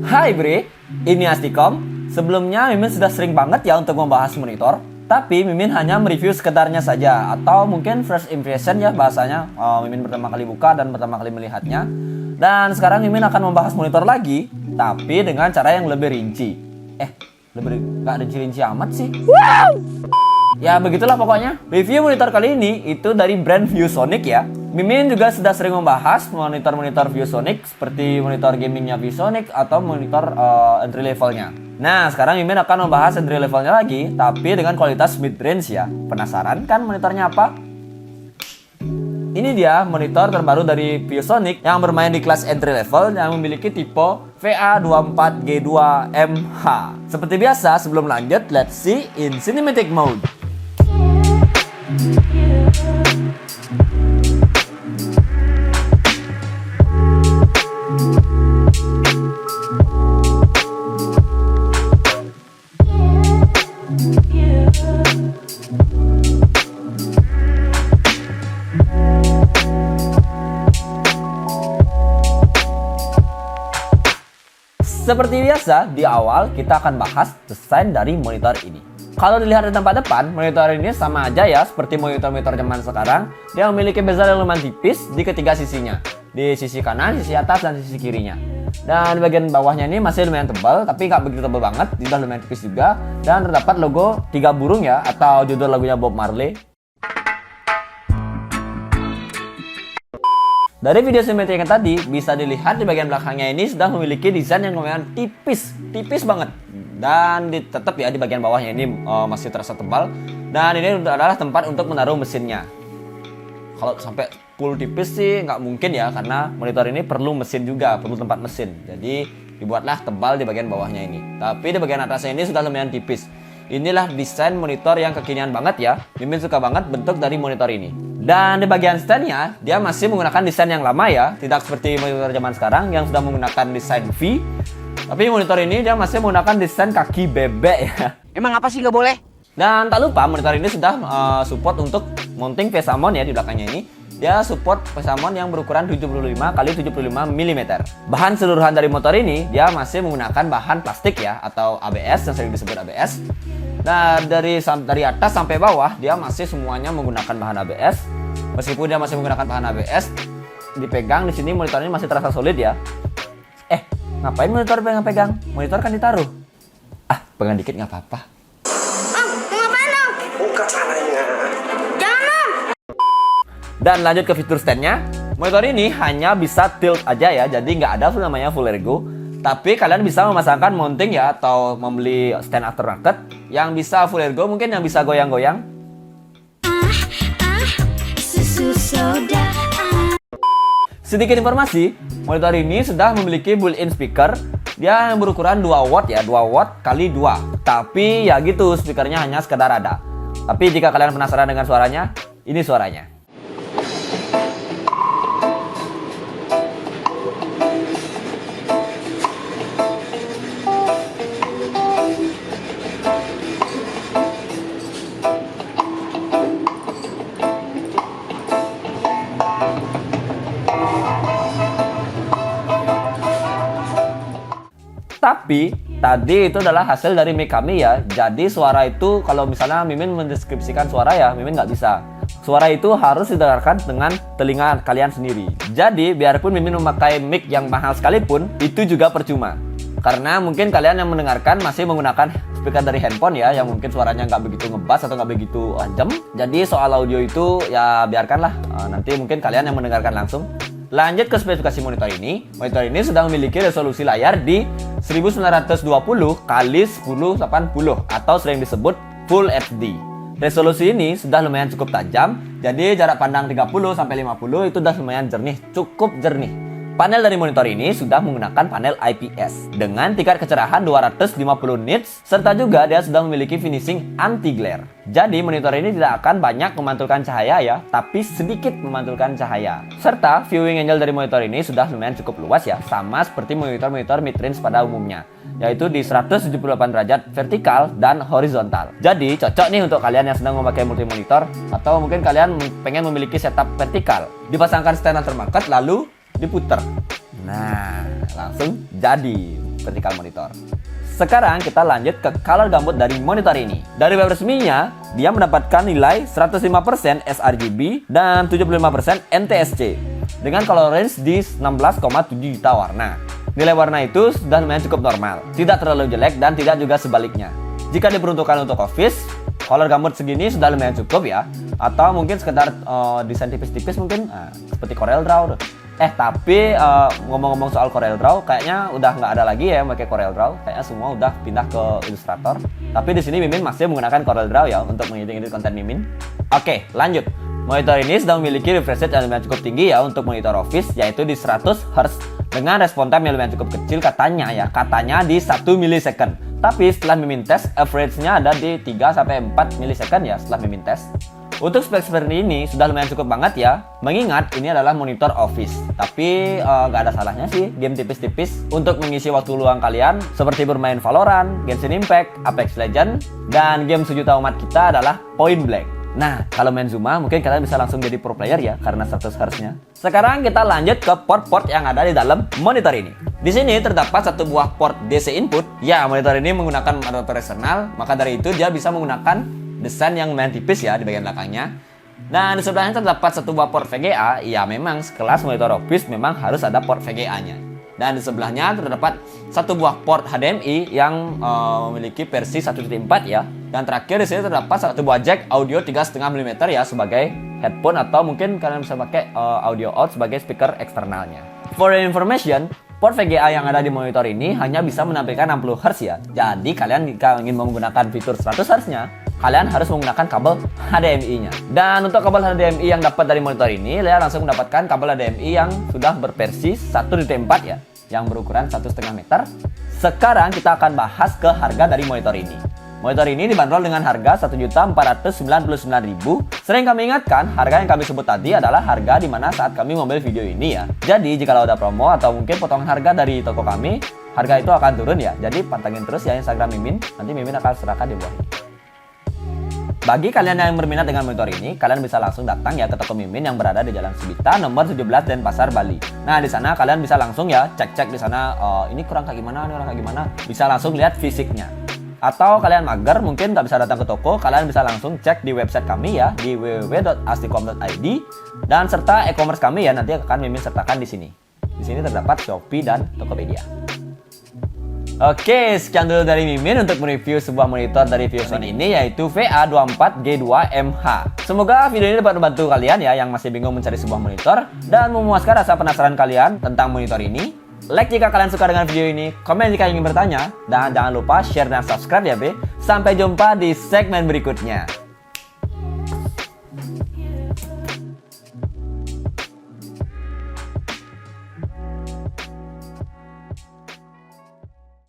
Hai Bre, ini Astikom. Sebelumnya Mimin sudah sering banget ya untuk membahas monitor. Tapi Mimin hanya mereview sekedarnya saja. Atau mungkin first impression ya bahasanya. Mimin pertama kali buka dan pertama kali melihatnya. Dan sekarang Mimin akan membahas monitor lagi. Tapi dengan cara yang lebih rinci. Gak ada rinci amat sih. Wow! Ya begitulah pokoknya. Review monitor kali ini itu dari brand ViewSonic ya. Mimin juga sudah sering membahas monitor-monitor ViewSonic seperti monitor gamingnya ViewSonic atau monitor entry levelnya. Nah sekarang Mimin akan membahas entry levelnya lagi, tapi dengan kualitas mid range ya. Penasaran kan monitornya apa? Ini dia monitor terbaru dari ViewSonic yang bermain di kelas entry level yang memiliki tipe VA24G2MH. Seperti biasa sebelum lanjut, let's see in cinematic mode. Seperti biasa, di awal kita akan bahas desain dari monitor ini. Kalau dilihat di tempat depan, monitor ini sama aja ya seperti monitor-monitor zaman sekarang. Dia memiliki bezel yang lumayan tipis di ketiga sisinya. Di sisi kanan, sisi atas, dan sisi kirinya. Dan di bagian bawahnya ini masih lumayan tebal, tapi nggak begitu tebal banget. Sudah lumayan tipis juga. Dan terdapat logo 3 burung ya, atau judul lagunya Bob Marley. Dari video simetri yang tadi, bisa dilihat di bagian belakangnya ini sudah memiliki desain yang lumayan tipis banget. Dan tetap ya di bagian bawahnya ini masih terasa tebal. Dan ini adalah tempat untuk menaruh mesinnya. Kalau sampai full tipis sih nggak mungkin ya, karena monitor ini perlu mesin juga, perlu tempat mesin. Jadi dibuatlah tebal di bagian bawahnya ini. Tapi di bagian atasnya ini sudah lumayan tipis. Inilah desain monitor yang kekinian banget ya. Mimin suka banget bentuk dari monitor ini. Dan di bagian standnya, dia masih menggunakan desain yang lama ya. Tidak seperti monitor zaman sekarang yang sudah menggunakan desain V. Tapi monitor ini dia masih menggunakan desain kaki bebek ya. Emang apa sih nggak boleh? Dan tak lupa monitor ini sudah support untuk mounting VESA mount ya di belakangnya ini. Dia support VESA mount yang berukuran 75x75 mm. Bahan seluruhan dari motor ini dia masih menggunakan bahan plastik ya, atau ABS yang sering disebut ABS. Nah dari atas sampai bawah dia masih semuanya menggunakan bahan ABS. Meskipun dia masih menggunakan bahan ABS, dipegang di sini monitor ini masih terasa solid ya. Ngapain monitor pegang-pegang? Monitor kan ditaruh. Pegang dikit nggak apa-apa. Ngapain dong? Buka caranya. Jangan dong. Dan lanjut ke fitur standnya. Monitor ini hanya bisa tilt aja ya, jadi nggak ada namanya full ergo. Tapi kalian bisa memasangkan mounting ya, atau membeli stand aftermarket yang bisa full ergo, mungkin yang bisa goyang-goyang. Susu soda. Sedikit informasi, monitor ini sudah memiliki built-in speaker. Dia yang berukuran 2 watt ya, 2 watt kali 2. Tapi ya gitu, speakernya hanya sekedar ada. Tapi jika kalian penasaran dengan suaranya, ini suaranya. Tapi tadi itu adalah hasil dari mic kami ya. Jadi suara itu kalau misalnya Mimin mendeskripsikan suara ya, Mimin nggak bisa. Suara itu harus didengarkan dengan telinga kalian sendiri. Jadi biarpun Mimin memakai mic yang mahal sekalipun, itu juga percuma. Karena mungkin kalian yang mendengarkan masih menggunakan speaker dari handphone ya, yang mungkin suaranya nggak begitu ngebass atau nggak begitu tajam. Jadi soal audio itu ya biarkanlah, nanti mungkin kalian yang mendengarkan langsung. Lanjut ke spesifikasi monitor ini. Monitor ini sudah memiliki resolusi layar di 1920 x 1080 atau sering disebut Full HD. Resolusi ini sudah lumayan cukup tajam, jadi jarak pandang 30-50 itu sudah lumayan jernih, cukup jernih. Panel dari monitor ini sudah menggunakan panel IPS dengan tingkat kecerahan 250 nits, serta juga dia sudah memiliki finishing anti-glare. Jadi monitor ini tidak akan banyak memantulkan cahaya ya, tapi sedikit memantulkan cahaya. Serta viewing angle dari monitor ini sudah lumayan cukup luas ya, sama seperti monitor-monitor mid-range pada umumnya, yaitu di 178 derajat vertikal dan horizontal. Jadi cocok nih untuk kalian yang sedang memakai multi monitor, atau mungkin kalian pengen memiliki setup vertikal. Dipasangkan stand aftermarket lalu diputer. Nah, langsung jadi vertical monitor. Sekarang kita lanjut ke color gamut dari monitor ini. Dari web resminya, dia mendapatkan nilai 105% sRGB dan 75% NTSC dengan color range di 16,7 juta warna. Nilai warna itu sudah lumayan cukup normal, tidak terlalu jelek dan tidak juga sebaliknya. Jika diperuntukkan untuk office, color gamut segini sudah lumayan cukup ya. Atau mungkin sekedar desain tipis-tipis mungkin seperti CorelDRAW. Tapi ngomong-ngomong soal CorelDRAW, kayaknya udah nggak ada lagi ya yang pakai CorelDRAW. Kayaknya semua udah pindah ke Illustrator. Tapi di sini Mimin masih menggunakan CorelDRAW ya untuk mengedit konten Mimin. Oke, lanjut. Monitor ini sudah memiliki refresh rate yang lumayan cukup tinggi ya untuk monitor office, yaitu di 100 Hz dengan respon time yang lumayan cukup kecil katanya di 1 millisecond. Tapi setelah Mimin tes, average-nya ada di 3-4 millisecond ya setelah Mimin tes. Untuk spek seperti ini sudah lumayan cukup banget ya, mengingat ini adalah monitor office. Tapi nggak ada salahnya sih game tipis-tipis untuk mengisi waktu luang kalian seperti bermain Valorant, Genshin Impact, Apex Legends, dan game sejuta umat kita adalah Point Blank. Nah, kalau main Zuma mungkin kalian bisa langsung jadi pro player ya karena 100 Hz-nya. Sekarang kita lanjut ke port-port yang ada di dalam monitor ini. Di sini terdapat satu buah port DC input. Ya, monitor ini menggunakan adapter eksternal, maka dari itu dia bisa menggunakan desain yang lumayan tipis ya di bagian belakangnya. Dan di sebelahnya terdapat satu buah port VGA. Ya, memang sekelas monitor office memang harus ada port VGA-nya. Dan di sebelahnya terdapat satu buah port HDMI yang memiliki versi 1.4 ya. Dan terakhir di sini terdapat satu buah jack audio 3,5 mm ya sebagai headphone, atau mungkin kalian bisa pakai audio out sebagai speaker eksternalnya. For your information, port VGA yang ada di monitor ini hanya bisa menampilkan 60 Hz ya. Jadi kalian jika ingin menggunakan fitur 100 Hz-nya, kalian harus menggunakan kabel HDMI-nya. Dan untuk kabel HDMI yang dapat dari monitor ini, kalian langsung mendapatkan kabel HDMI yang sudah berversi 1.4 ya, yang berukuran 1,5 meter. Sekarang kita akan bahas ke harga dari monitor ini. Monitor ini dibanderol dengan harga Rp1.499.000. Sering kami ingatkan, harga yang kami sebut tadi adalah harga di mana saat kami mengambil video ini ya. Jadi jika ada promo atau mungkin potongan harga dari toko kami, harga itu akan turun ya. Jadi pantengin terus ya Instagram Mimin, nanti Mimin akan serahkan di bawah ini. Bagi kalian yang berminat dengan monitor ini, kalian bisa langsung datang ya ke toko Mimin yang berada di Jalan Subita nomor 17 Denpasar, Bali. Nah, di sana kalian bisa langsung ya cek-cek di sana ini kurang kayak gimana, ini kurang kayak gimana. Bisa langsung lihat fisiknya. Atau kalian mager mungkin nggak bisa datang ke toko, kalian bisa langsung cek di website kami ya di www.asticom.id, dan serta e-commerce kami ya nanti akan Mimin sertakan di sini. Di sini terdapat Shopee dan Tokopedia. Oke, sekian dulu dari Mimin untuk mereview sebuah monitor dari ViewSonic ini, yaitu VA24G2MH. Semoga video ini dapat membantu kalian ya yang masih bingung mencari sebuah monitor dan memuaskan rasa penasaran kalian tentang monitor ini. Like jika kalian suka dengan video ini, komen jika ingin bertanya, dan jangan lupa share dan subscribe ya Be. Sampai jumpa di segmen berikutnya.